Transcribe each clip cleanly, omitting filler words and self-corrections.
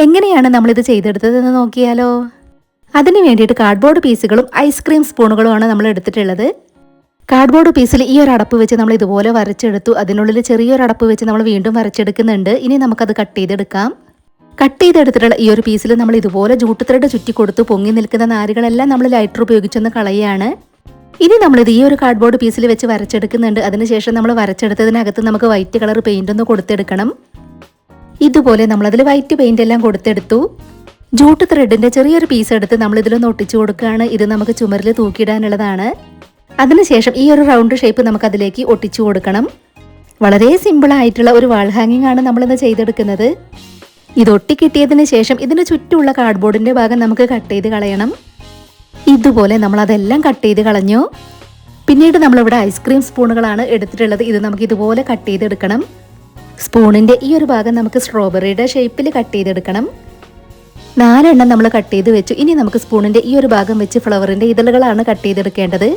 എങ്ങനെയാണ് നമ്മളിത് ചെയ്തെടുത്തതെന്ന് നോക്കിയാലോ? അതിന് വേണ്ടിയിട്ട് കാർഡ്ബോർഡ് പീസുകളും ഐസ്ക്രീം സ്പൂണുകളുമാണ് നമ്മൾ എടുത്തിട്ടുള്ളത്. കാർഡ്ബോർഡ് പീസിൽ ഈ ഒരു അടപ്പ് വെച്ച് നമ്മൾ ഇതുപോലെ വരച്ചെടുത്തു. അതിനുള്ളിൽ ചെറിയൊരു അടപ്പ് വെച്ച് നമ്മൾ വീണ്ടും വരച്ചെടുക്കുന്നുണ്ട്. ഇനി നമുക്കത് കട്ട് ചെയ്തെടുക്കാം. കട്ട് ചെയ്തെടുത്തിട്ടുള്ള ഈ ഒരു പീസിൽ നമ്മൾ ഇതുപോലെ ജൂട്ട് ത്രെഡ് ചുറ്റി കൊടുത്തു പൊങ്ങി നിൽക്കുന്ന നാരുകളെല്ലാം നമ്മൾ ലൈറ്റർ ഉപയോഗിച്ചൊന്ന് കളയാണ്. ഇനി നമ്മളിത് ഈ ഒരു കാർഡ്ബോർഡ് പീസിൽ വെച്ച് വരച്ചെടുക്കുന്നുണ്ട്. അതിനുശേഷം നമ്മൾ വരച്ചെടുത്തതിനകത്ത് നമുക്ക് വൈറ്റ് കളർ പെയിന്റ് ഒന്ന് കൊടുത്തെടുക്കണം. ഇതുപോലെ നമ്മളതിൽ വൈറ്റ് പെയിന്റ് എല്ലാം കൊടുത്തെടുത്തു. ജൂട്ട് ത്രെഡിന്റെ ചെറിയൊരു പീസ് എടുത്ത് നമ്മൾ ഇതിലൊന്ന് ഒട്ടിച്ചു കൊടുക്കുകയാണ്. ഇത് നമുക്ക് ചുമരിൽ തൂക്കിയിടാനുള്ളതാണ്. അതിനുശേഷം ഈ ഒരു റൗണ്ട് ഷേപ്പ് നമുക്ക് അതിലേക്ക് ഒട്ടിച്ചു കൊടുക്കണം. വളരെ സിമ്പിൾ ആയിട്ടുള്ള ഒരു വാൾ ഹാങ്ങിങ് ആണ് നമ്മളിന്ന് ചെയ്തെടുക്കുന്നത്. ഇത് ഒട്ടിക്കിട്ടിയതിന് ശേഷം ഇതിന് ചുറ്റുമുള്ള കാർഡ്ബോർഡിന്റെ ഭാഗം നമുക്ക് കട്ട് ചെയ്ത് കളയണം. ഇതുപോലെ നമ്മൾ അതെല്ലാം കട്ട് ചെയ്ത് കളഞ്ഞു. പിന്നീട് നമ്മളിവിടെ ഐസ്ക്രീം സ്പൂണുകളാണ് എടുത്തിട്ടുള്ളത്. ഇത് നമുക്ക് ഇതുപോലെ കട്ട് ചെയ്തെടുക്കണം. സ്പൂണിന്റെ ഈ ഒരു ഭാഗം നമുക്ക് സ്ട്രോബെറിയുടെ ഷേപ്പിൽ കട്ട് ചെയ്തെടുക്കണം. 4 എണ്ണം നമ്മൾ കട്ട് ചെയ്ത് വെച്ചു. ഇനി നമുക്ക് സ്പൂണിന്റെ ഈ ഒരു ഭാഗം വെച്ച് ഫ്ലവറിന്റെ ഇതളുകളാണ് കട്ട് ചെയ്തെടുക്കേണ്ടത്.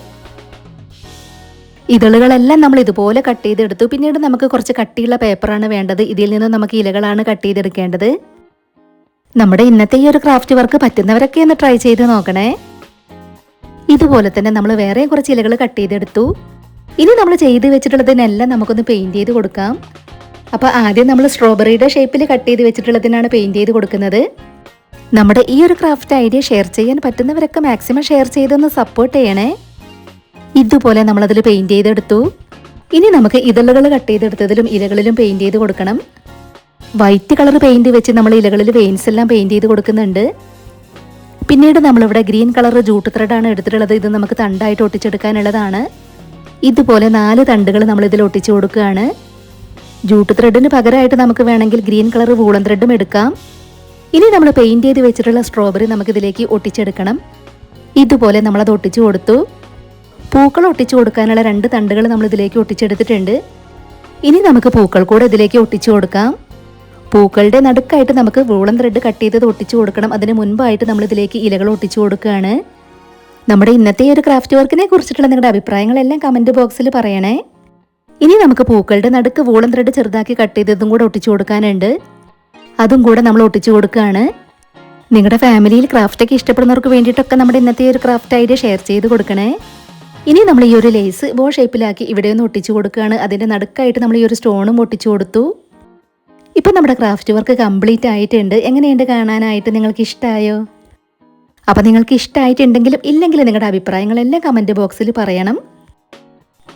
ഇതളുകളെല്ലാം നമ്മൾ ഇതുപോലെ കട്ട് ചെയ്തെടുത്തു. പിന്നീട് നമുക്ക് കുറച്ച് കട്ടിയുള്ള പേപ്പറാണ് വേണ്ടത്. ഇതിൽ നിന്ന് നമുക്ക് ഇലകളാണ് കട്ട് ചെയ്തെടുക്കേണ്ടത്. നമ്മുടെ ഇന്നത്തെ ഈ ഒരു ക്രാഫ്റ്റ് വർക്ക് പറ്റുന്നവരൊക്കെ ഒന്ന് ട്രൈ ചെയ്ത് നോക്കണേ. ഇതുപോലെ തന്നെ നമ്മൾ വേറെ കുറച്ച് ഇലകൾ കട്ട് ചെയ്തെടുത്തു. ഇനി നമ്മൾ ചെയ്ത് വെച്ചിട്ടുള്ളതിനെല്ലാം നമുക്കൊന്ന് പെയിന്റ് ചെയ്ത് കൊടുക്കാം. അപ്പോൾ ആദ്യം നമ്മൾ സ്ട്രോബെറിയുടെ ഷേപ്പിൽ കട്ട് ചെയ്ത് വെച്ചിട്ടുള്ളതിനാണ് പെയിന്റ് ചെയ്ത് കൊടുക്കുന്നത്. നമ്മുടെ ഈ ഒരു ക്രാഫ്റ്റ് ഐഡിയ ഷെയർ ചെയ്യാൻ പറ്റുന്നവരൊക്കെ മാക്സിമം ഷെയർ ചെയ്തൊന്ന് സപ്പോർട്ട് ചെയ്യണേ. ഇതുപോലെ നമ്മളതിൽ പെയിന്റ് ചെയ്തെടുത്തു. ഇനി നമുക്ക് ഇതളുകൾ കട്ട് ചെയ്തെടുത്തതിലും ഇലകളിലും പെയിന്റ് ചെയ്ത് കൊടുക്കണം. വൈറ്റ് കളർ പെയിന്റ് വെച്ച് നമ്മൾ ഇലകളിൽ വെയിൻസ് എല്ലാം പെയിന്റ് ചെയ്ത് കൊടുക്കുന്നുണ്ട്. പിന്നീട് നമ്മളിവിടെ ഗ്രീൻ കളർ ജൂട്ട് ത്രെഡാണ് എടുത്തിട്ടുള്ളത്. ഇത് നമുക്ക് തണ്ടായിട്ട് ഒട്ടിച്ചെടുക്കാനുള്ളതാണ്. ഇതുപോലെ 4 തണ്ടുകൾ നമ്മൾ ഇതിൽ ഒട്ടിച്ചു കൊടുക്കുകയാണ്. ജൂട്ട് ത്രെഡിന് പകരമായിട്ട് നമുക്ക് വേണമെങ്കിൽ ഗ്രീൻ കളർ വൂളൻ ത്രെഡും എടുക്കാം. ഇനി നമ്മൾ പെയിന്റ് ചെയ്ത് വെച്ചിട്ടുള്ള സ്ട്രോബെറി നമുക്കിതിലേക്ക് ഒട്ടിച്ചെടുക്കണം. ഇതുപോലെ നമ്മളത് ഒട്ടിച്ചു കൊടുത്തു. പൂക്കൾ ഒട്ടിച്ചു കൊടുക്കാനുള്ള 2 തണ്ടുകൾ നമ്മൾ ഇതിലേക്ക് ഒട്ടിച്ചെടുത്തിട്ടുണ്ട്. ഇനി നമുക്ക് പൂക്കൾ കൂടെ ഇതിലേക്ക് ഒട്ടിച്ചു കൊടുക്കാം. പൂക്കളുടെ നടുക്കായിട്ട് നമുക്ക് വൂളൻ ത്രെഡ് കട്ട് ചെയ്തത് ഒട്ടിച്ചു കൊടുക്കണം. അതിന് മുൻപായിട്ട് നമ്മൾ ഇതിലേക്ക് ഇലകൾ ഒട്ടിച്ചു കൊടുക്കുകയാണ്. നമ്മുടെ ഇന്നത്തെ ഒരു ക്രാഫ്റ്റ് വർക്കിനെ കുറിച്ചിട്ടുള്ള നിങ്ങളുടെ അഭിപ്രായങ്ങളെല്ലാം കമന്റ് ബോക്സിൽ പറയണേ. ഇനി നമുക്ക് പൂക്കളുടെ നടുക്ക് വൂളൻ ത്രെഡ് ചെറുതാക്കി കട്ട് ചെയ്തതും കൂടെ ഒട്ടിച്ചു കൊടുക്കാനുണ്ട്. അതും കൂടെ നമ്മൾ ഒട്ടിച്ചു കൊടുക്കുകയാണ്. നിങ്ങളുടെ ഫാമിലിയിൽ ക്രാഫ്റ്റൊക്കെ ഇഷ്ടപ്പെടുന്നവർക്ക് വേണ്ടിയിട്ടൊക്കെ നമ്മുടെ ഇന്നത്തെ ഒരു ക്രാഫ്റ്റ് ഐഡിയ ഷെയർ ചെയ്ത് കൊടുക്കണേ. ഇനി നമ്മൾ ഈ ഒരു ലേസ് ബോ ഷേപ്പിലാക്കി ഇവിടെ ഒന്ന് ഒട്ടിച്ചു കൊടുക്കുകയാണ്. അതിൻ്റെ നടുക്കായിട്ട് നമ്മൾ ഈ ഒരു സ്റ്റോണും ഒട്ടിച്ചു കൊടുത്തു. ഇപ്പം നമ്മുടെ ക്രാഫ്റ്റ് വർക്ക് കംപ്ലീറ്റ് ആയിട്ടുണ്ട്. എങ്ങനെയുണ്ട് കാണാനായിട്ട്? നിങ്ങൾക്ക് ഇഷ്ടമായോ? അപ്പം നിങ്ങൾക്ക് ഇഷ്ടമായിട്ടുണ്ടെങ്കിലും ഇല്ലെങ്കിലും നിങ്ങളുടെ അഭിപ്രായങ്ങളെല്ലാം കമൻറ്റ് ബോക്സിൽ പറയണം.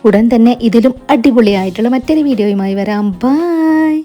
ഉടൻ തന്നെ ഇതിലും അടിപൊളിയായിട്ടുള്ള മറ്റൊരു വീഡിയോയുമായി വരാം. ബൈ.